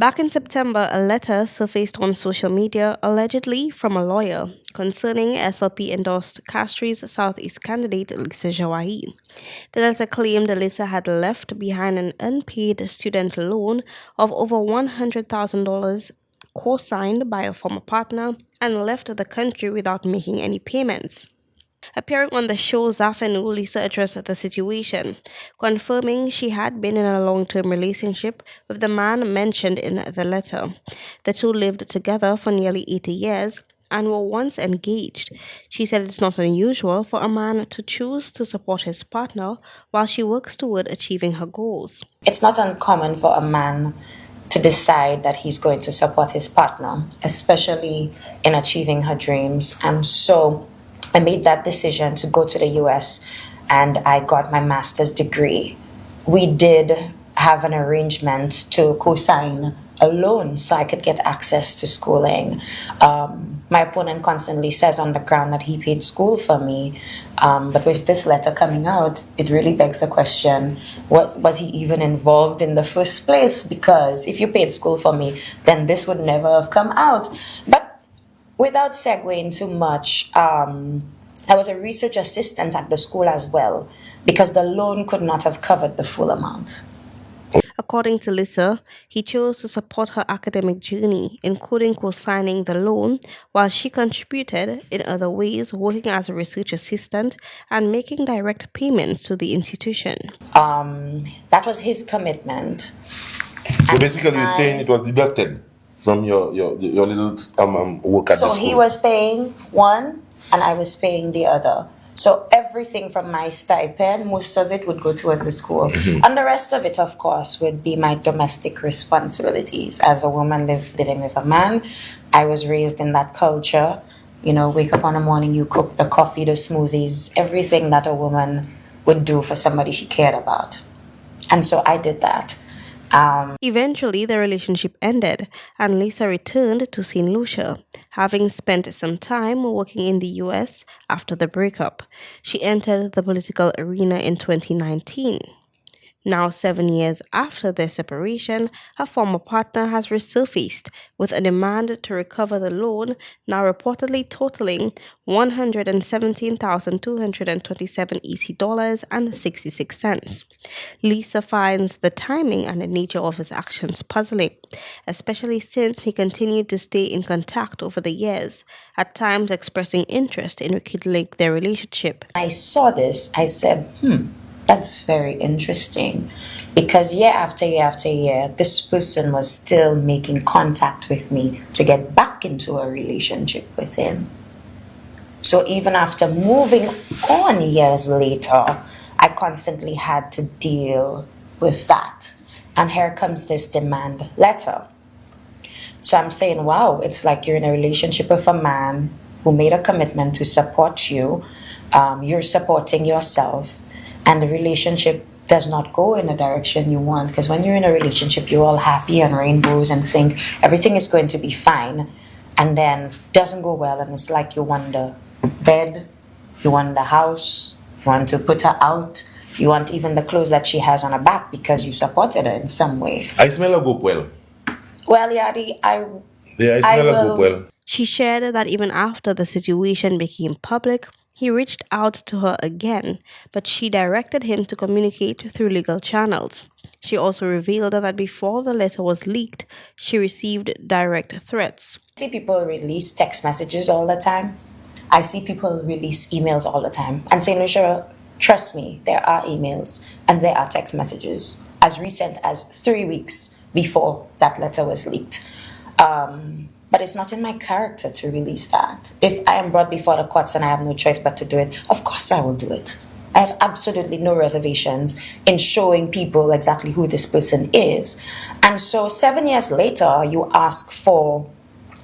Back in September, a letter surfaced on social media allegedly from a lawyer concerning SLP endorsed Castri's Southeast candidate Lisa Jawahir. The letter claimed Lisa had left behind an unpaid student loan of over $100,000 co signed by a former partner and left the country without making any payments. Appearing on the show Zafenu, Lisa addressed the situation, confirming she had been in a long term relationship with the man mentioned in the letter. The two lived together for nearly 80 years and were once engaged. She said it's not unusual for a man to choose to support his partner while she works toward achieving her goals. It's not uncommon for a man to decide that he's going to support his partner, especially in achieving her dreams. And so I made that decision to go to the US and I got my master's degree. We did have an arrangement to co sign a loan so I could get access to schooling. My opponent constantly says on the ground that he paid school for me, but with this letter coming out, it really begs the question, was he even involved in the first place? Because if you paid school for me, then this would never have come out. But without segueing too much, I was a research assistant at the school as well, because the loan could not have covered the full amount. According to Lisa, he chose to support her academic journey, including co-signing the loan, while she contributed in other ways, working as a research assistant and making direct payments to the institution. That was his commitment. So basically, you're saying it was deducted from your little work at the school. So he was paying one, and I was paying the other. So everything from my stipend, most of it would go towards the school. And the rest of it, of course, would be my domestic responsibilities. As a woman living with a man, I was raised in that culture. You know, wake up in the morning, you cook the coffee, the smoothies, everything that a woman would do for somebody she cared about. And so I did that. Eventually, the relationship ended, and Lisa returned to St. Lucia, having spent some time working in the US after the breakup. She entered the political arena in 2019. Now, 7 years after their separation, her former partner has resurfaced with a demand to recover the loan, now reportedly totaling $117,227 EC dollars and 66 cents. Lisa finds the timing and the nature of his actions puzzling, especially since he continued to stay in contact over the years, at times expressing interest in rekindling their relationship. I saw this, I said, that's very interesting, because year after year after year, this person was still making contact with me to get back into a relationship with him. So even after moving on years later, I constantly had to deal with that. And here comes this demand letter. So I'm saying, wow, it's like you're in a relationship with a man who made a commitment to support you. You're supporting yourself. And the relationship does not go in the direction you want. Because when you're in a relationship, you're all happy and rainbows and think everything is going to be fine. And then doesn't go well. And it's like you want the bed, you want the house, you want to put her out. You want even the clothes that she has on her back because you supported her in some way. I smell a goop well. Well, Yadi, I smell a goop well. She shared that even after the situation became public, he reached out to her again, but she directed him to communicate through legal channels. She also revealed that before the letter was leaked, she received direct threats. I see people release text messages all the time. I see people release emails all the time. And St. Lucia, trust me, there are emails and there are text messages as recent as 3 weeks before that letter was leaked. But it's not in my character to release that. If I am brought before the courts and I have no choice but to do it, of course I will do it. I have absolutely no reservations in showing people exactly who this person is. And so 7 years later, you ask for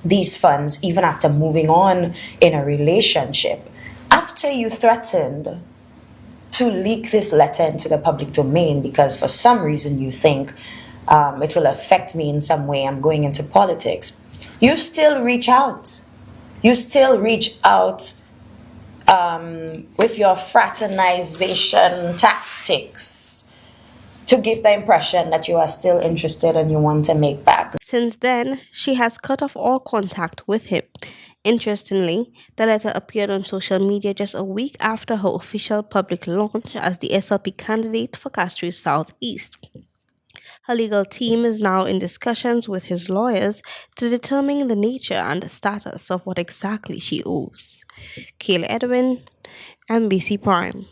these funds even after moving on in a relationship. After you threatened to leak this letter into the public domain because for some reason you think it will affect me in some way, I'm going into politics, you still reach out. You still reach out with your fraternization tactics to give the impression that you are still interested and you want to make back. Since then, she has cut off all contact with him. Interestingly, the letter appeared on social media just a week after her official public launch as the SLP candidate for Castries Southeast. Her legal team is now in discussions with his lawyers to determine the nature and status of what exactly she owes. Kayla Edwin, NBC Prime.